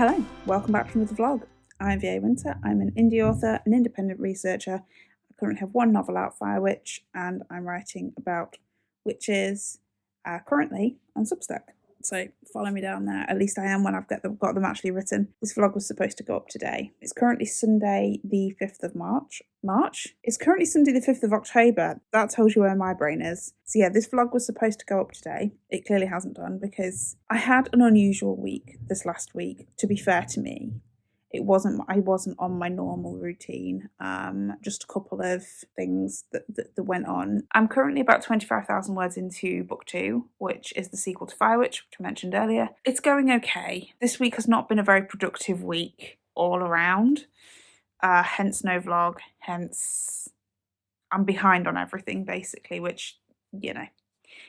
Hello, welcome back to another vlog. I'm VA Winter, I'm an indie author, an independent researcher. I currently have one novel out, Fire Witch, and I'm writing about witches currently on Substack. So follow me down there. At least I am when I've got them actually written. This vlog was supposed to go up today. It's currently Sunday the 5th of March. It's currently Sunday the 5th of October. That tells you where my brain is. So yeah, this vlog was supposed to go up today. It clearly hasn't done because I had an unusual week this last week, to be fair to me. I wasn't on my normal routine. Just a couple of things that went on. I'm currently about 25,000 words into book 2, which is the sequel to Fire Witch, which I mentioned earlier. It's going okay. This week has not been a very productive week all around. Hence no vlog, hence I'm behind on everything basically, which, you know,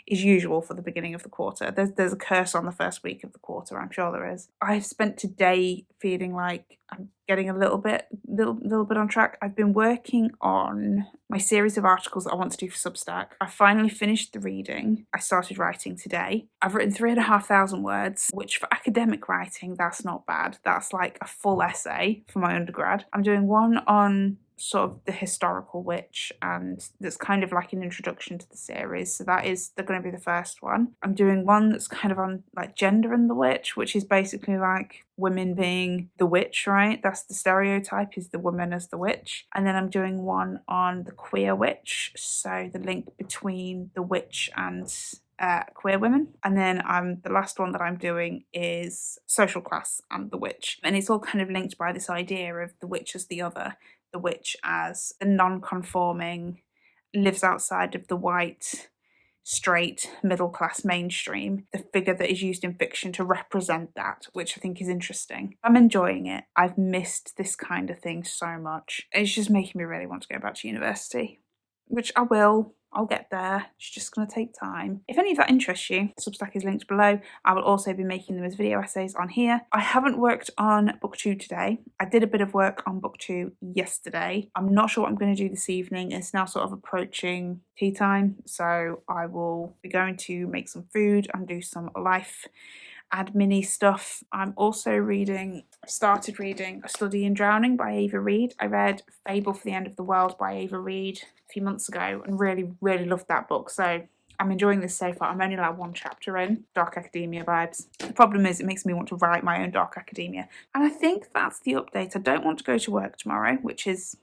is usual for the beginning of the quarter. There's a curse on the first week of the quarter, I'm sure there is. I've spent today feeling like I'm getting a little bit on track. I've been working on my series of articles that I want to do for Substack. I finally finished the reading. I started writing today. I've written 3,500 words, which for academic writing, that's not bad. That's like a full essay for my undergrad. I'm doing one on sort of the historical witch, and that's kind of like an introduction to the series, so they're going to be the first one. I'm doing one that's kind of on like gender and the witch, which is basically like women being the witch, right? That's the stereotype, is the woman as the witch. And then I'm doing one on the queer witch, so the link between the witch and queer women. And then the last one that I'm doing is social class and the witch, and it's all kind of linked by this idea of the witch as the other, the witch as the non-conforming, lives outside of the white, straight, middle-class mainstream, the figure that is used in fiction to represent that, which I think is interesting. I'm enjoying it. I've missed this kind of thing so much. It's just making me really want to go back to university, which I will. I'll get there. It's just going to take time. If any of that interests you, Substack is linked below. I will also be making them as video essays on here. I haven't worked on book 2 today. I did a bit of work on book 2 yesterday. I'm not sure what I'm going to do this evening. It's now sort of approaching tea time, so I will be going to make some food and do some life admin-y stuff. I'm also started reading A Study in Drowning by Ava Reid. I read Fable for the End of the World by Ava Reid a few months ago and really loved that book, so I'm enjoying this so far. I'm only like one chapter in. Dark academia vibes. The problem is it makes me want to write my own dark academia, and I think that's the update. I don't want to go to work tomorrow, which is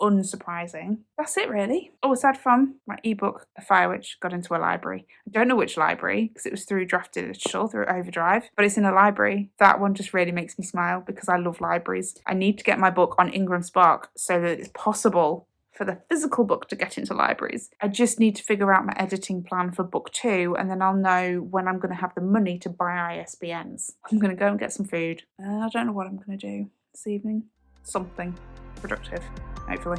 unsurprising. That's it really. Oh, aside from my ebook, A Fire Witch, got into a library. I don't know which library because it was through Draft Digital, through Overdrive, but it's in a library. That one just really makes me smile because I love libraries. I need to get my book on Ingram Spark so that it's possible for the physical book to get into libraries. I just need to figure out my editing plan for book 2, and then I'll know when I'm going to have the money to buy ISBNs. I'm going to go and get some food. I don't know what I'm going to do this evening. Something productive, hopefully.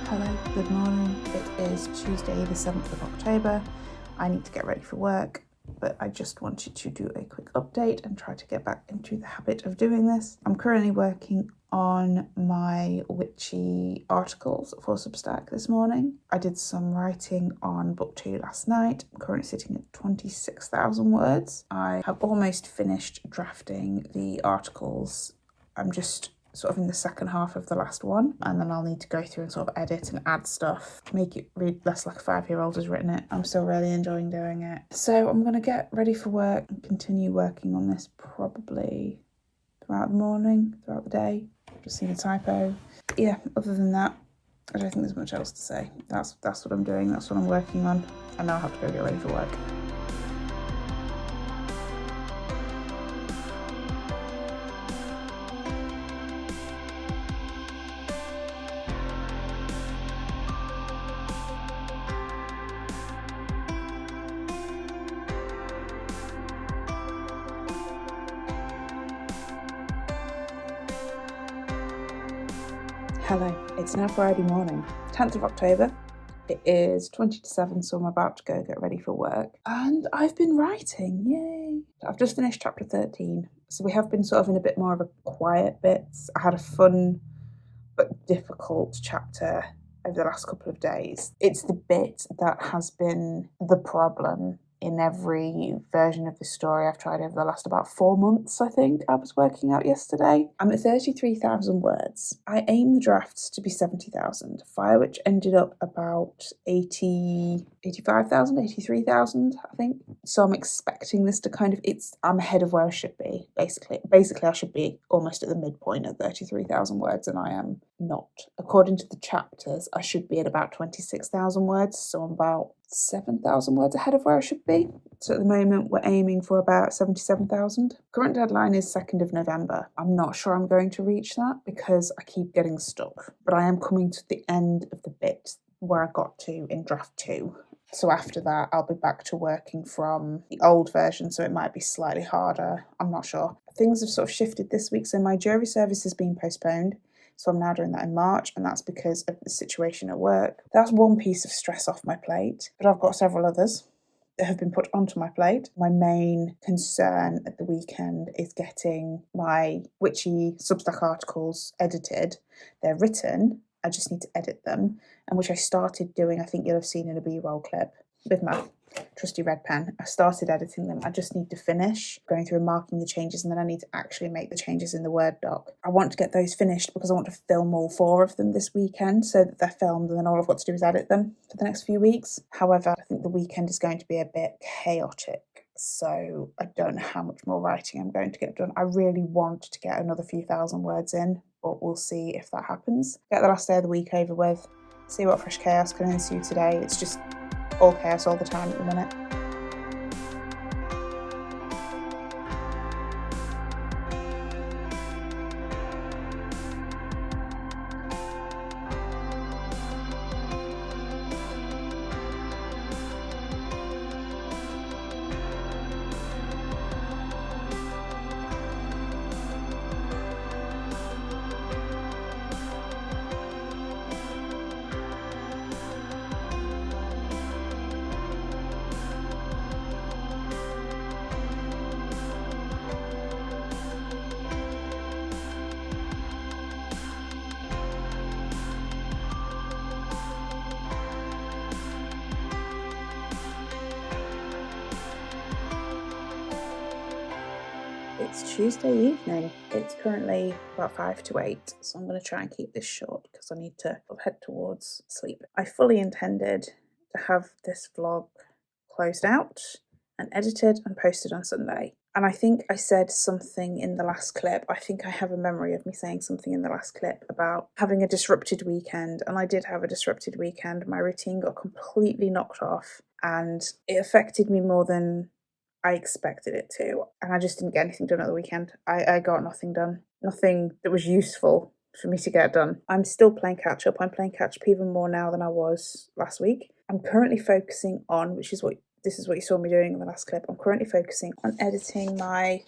Hello, good morning. It is Tuesday the 7th of October. I need to get ready for work, but I just wanted to do a quick update and try to get back into the habit of doing this. I'm currently working on my witchy articles for Substack this morning. I did some writing on book 2 last night. I'm currently sitting at 26,000 words. I have almost finished drafting the articles. I'm just sort of in the second half of the last one, and then I'll need to go through and sort of edit and add stuff, make it read less like a 5-year-old has written it. I'm still really enjoying doing it. So I'm going to get ready for work and continue working on this probably throughout the morning, throughout the day. Just seen a typo. Yeah, other than that, I don't think there's much else to say. That's what I'm doing, that's what I'm working on, and now I have to go get ready for work. Hello, it's now Friday morning. 10th of October. It is 20 to 7, so I'm about to go get ready for work. And I've been writing, yay! I've just finished chapter 13, so we have been sort of in a bit more of a quiet bit. I had a fun but difficult chapter over the last couple of days. It's the bit that has been the problem in every version of the story I've tried over the last about 4 months, I think I was working out yesterday. I'm at 33,000 words. I aimed the drafts to be 70,000. Firewitch ended up about 85,000, 83,000, I think. So I'm expecting this to I'm ahead of where I should be, basically. Basically, I should be almost at the midpoint at 33,000 words, and I am not. According to the chapters, I should be at about 26,000 words, so I'm about 7,000 words ahead of where I should be. So at the moment we're aiming for about 77,000. Current deadline is 2nd of November. I'm not sure I'm going to reach that because I keep getting stuck. But I am coming to the end of the bit where I got to in draft 2. So after that I'll be back to working from the old version, so it might be slightly harder. I'm not sure. Things have sort of shifted this week, so my jury service has been postponed. So I'm now doing that in March, and that's because of the situation at work. That's one piece of stress off my plate, but I've got several others that have been put onto my plate. My main concern at the weekend is getting my witchy Substack articles edited. They're written, I just need to edit them, and which I started doing, I think you'll have seen in a B-roll clip, with my trusty red pen. I started editing them. I just need to finish going through and marking the changes, and then I need to actually make the changes in the Word doc. I want to get those finished because I want to film all 4 of them this weekend so that they're filmed, and then all I've got to do is edit them for the next few weeks. However, I think the weekend is going to be a bit chaotic, so I don't know how much more writing I'm going to get done. I really want to get another few thousand words in, but we'll see if that happens. Get the last day of the week over with, see what fresh chaos can ensue today. It's just all chaos all the time at the minute. It's Tuesday evening. It's currently about 5 to 8, so I'm going to try and keep this short because I need to head towards sleep. I fully intended to have this vlog closed out and edited and posted on Sunday. And I think I said something in the last clip. I think I have a memory of me saying something in the last clip about having a disrupted weekend. And I did have a disrupted weekend. My routine got completely knocked off and it affected me more than I expected it to, and I just didn't get anything done at the weekend. I got nothing done. Nothing that was useful for me to get done. I'm still playing catch up. I'm playing catch up even more now than I was last week. I'm currently focusing on, this is what you saw me doing in the last clip. I'm currently focusing on editing my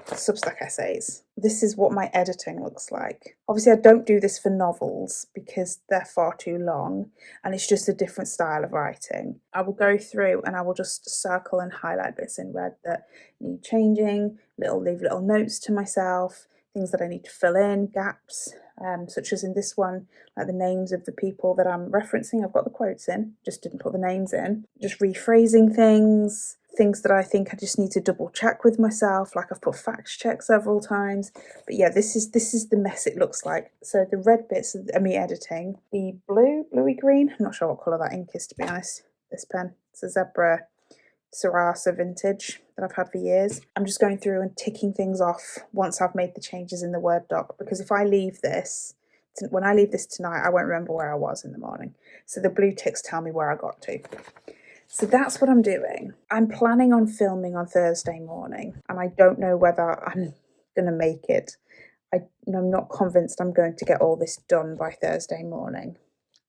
Substack essays. This is what my editing looks like. Obviously I don't do this for novels because they're far too long and it's just a different style of writing. I will go through and I will just circle and highlight bits in red that need changing, leave little notes to myself, things that I need to fill in, gaps, such as in this one, like the names of the people that I'm referencing. I've got the quotes in, just didn't put the names in. Just rephrasing things that I think I just need to double check with myself, like I've put fact check several times. But yeah, this is the mess it looks like. So the red bits are me editing. The bluey green, I'm not sure what colour that ink is, to be honest. This pen, it's a Zebra Sarasa vintage that I've had for years. I'm just going through and ticking things off once I've made the changes in the Word doc, because if I leave this, when I leave this tonight, I won't remember where I was in the morning. So the blue ticks tell me where I got to. So that's what I'm doing. I'm planning on filming on Thursday morning, and I don't know whether I'm going to make it. I'm not convinced I'm going to get all this done by Thursday morning.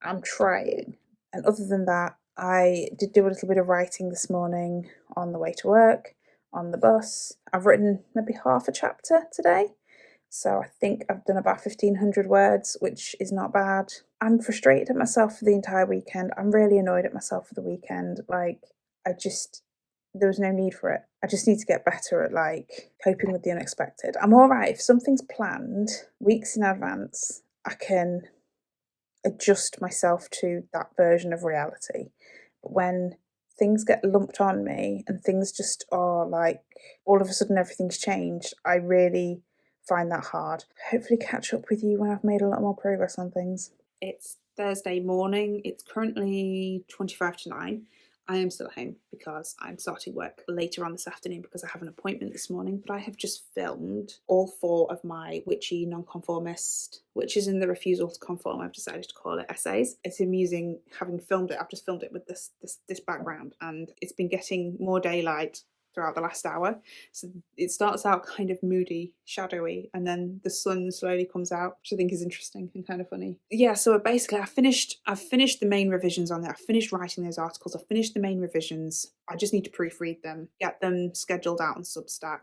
I'm trying. And other than that, I did do a little bit of writing this morning on the way to work, on the bus. I've written maybe half a chapter today. So I think I've done about 1,500 words, which is not bad. I'm frustrated at myself for the entire weekend. I'm really annoyed at myself for the weekend. Like, there was no need for it. I just need to get better at like coping with the unexpected. I'm all right if something's planned weeks in advance. I can adjust myself to that version of reality. But when things get lumped on me and things just are like all of a sudden everything's changed, I really find that hard. Hopefully catch up with you when I've made a lot more progress on things. It's Thursday morning. It's currently 25 to 9. I am still at home because I'm starting work later on this afternoon because I have an appointment this morning, but I have just filmed all 4 of my witchy nonconformist, witches in the refusal to conform, I've decided to call it, essays. It's amusing having filmed it. I've just filmed it with this background, and it's been getting more daylight throughout the last hour. So it starts out kind of moody, shadowy, and then the sun slowly comes out, which I think is interesting and kind of funny. Yeah, so basically I've finished the main revisions on that. I've finished writing those articles. I've finished the main revisions. I just need to proofread them, get them scheduled out on Substack.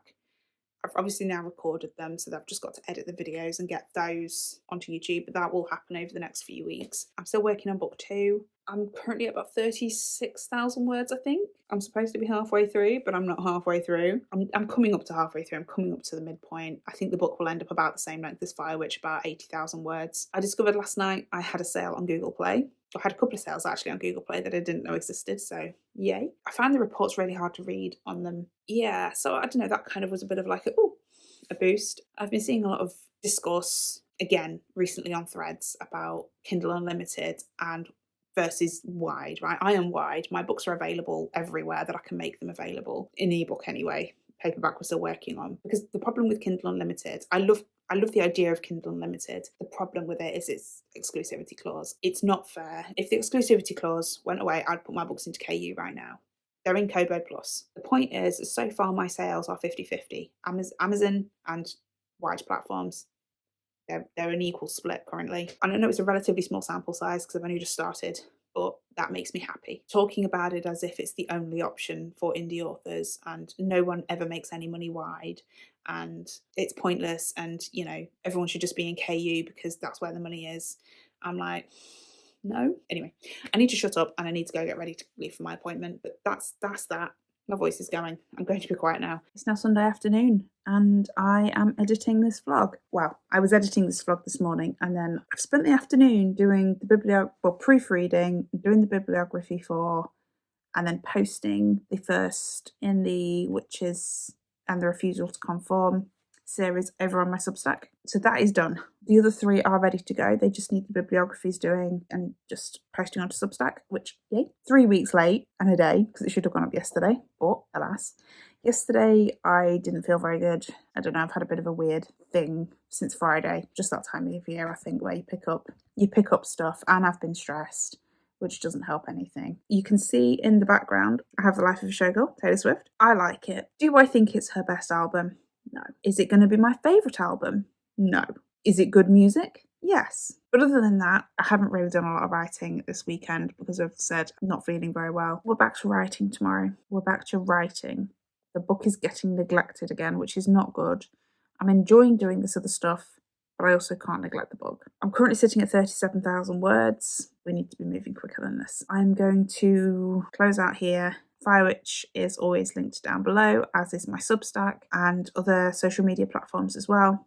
I've obviously now recorded them, so I've just got to edit the videos and get those onto YouTube, but that will happen over the next few weeks. I'm still working on book 2. I'm currently at about 36,000 words, I think. I'm supposed to be halfway through, but I'm not halfway through. I'm coming up to halfway through. I'm coming up to the midpoint. I think the book will end up about the same length as Firewitch, about 80,000 words. I discovered last night I had a sale on Google Play. I had a couple of sales actually on Google Play that I didn't know existed, so yay. I found the reports really hard to read on them. Yeah, so I don't know, that kind of was a bit of like a boost. I've been seeing a lot of discourse again recently on Threads about Kindle Unlimited and versus Wide, right? I am Wide. My books are available everywhere that I can make them available, in ebook anyway. Paperback we're still working on, because the problem with Kindle Unlimited, I love the idea of Kindle Unlimited. The problem with it is its exclusivity clause. It's not fair. If the exclusivity clause went away, I'd put my books into KU right now. They're in Kobo Plus. The point is, so far my sales are 50-50. Amazon and Wide platforms, they're an equal split currently. And I know it's a relatively small sample size because I've only just started, but that makes me happy. Talking about it as if it's the only option for indie authors and no one ever makes any money Wide and it's pointless and, you know, everyone should just be in KU because that's where the money is. I'm like, no. Anyway, I need to shut up and I need to go get ready to leave for my appointment, but that's that. My voice is going. I'm going to be quiet now. It's now Sunday afternoon and I am editing this vlog. Well, I was editing this vlog this morning and then I've spent the afternoon doing the proofreading, doing the bibliography for, and then posting the first in the Witches and the Refusal to Conform series over on my Substack. So that is done. The other 3 are ready to go. They just need the bibliographies doing and just posting onto Substack, which, yay. 3 weeks late and a day, because it should have gone up yesterday, but alas. Yesterday, I didn't feel very good. I don't know, I've had a bit of a weird thing since Friday, just that time of year, I think, where you pick up stuff, and I've been stressed, which doesn't help anything. You can see in the background, I have The Life of a Showgirl, Taylor Swift. I like it. Do I think it's her best album? No. Is it going to be my favourite album? No. Is it good music? Yes. But other than that, I haven't really done a lot of writing this weekend because I've said I'm not feeling very well. We're back to writing tomorrow. We're back to writing. The book is getting neglected again, which is not good. I'm enjoying doing this other stuff, but I also can't neglect the book. I'm currently sitting at 37,000 words. We need to be moving quicker than this. I'm going to close out here. Firewitch is always linked down below, as is my Substack and other social media platforms as well.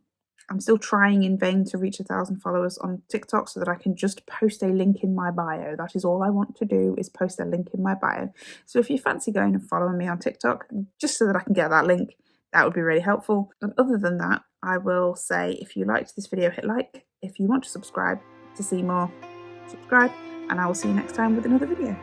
I'm still trying in vain to reach 1,000 followers on TikTok so that I can just post a link in my bio. That is all I want to do, is post a link in my bio. So if you fancy going and following me on TikTok, just so that I can get that link, that would be really helpful. And other than that, I will say, if you liked this video, hit like. If you want to subscribe to see more, subscribe. And I will see you next time with another video.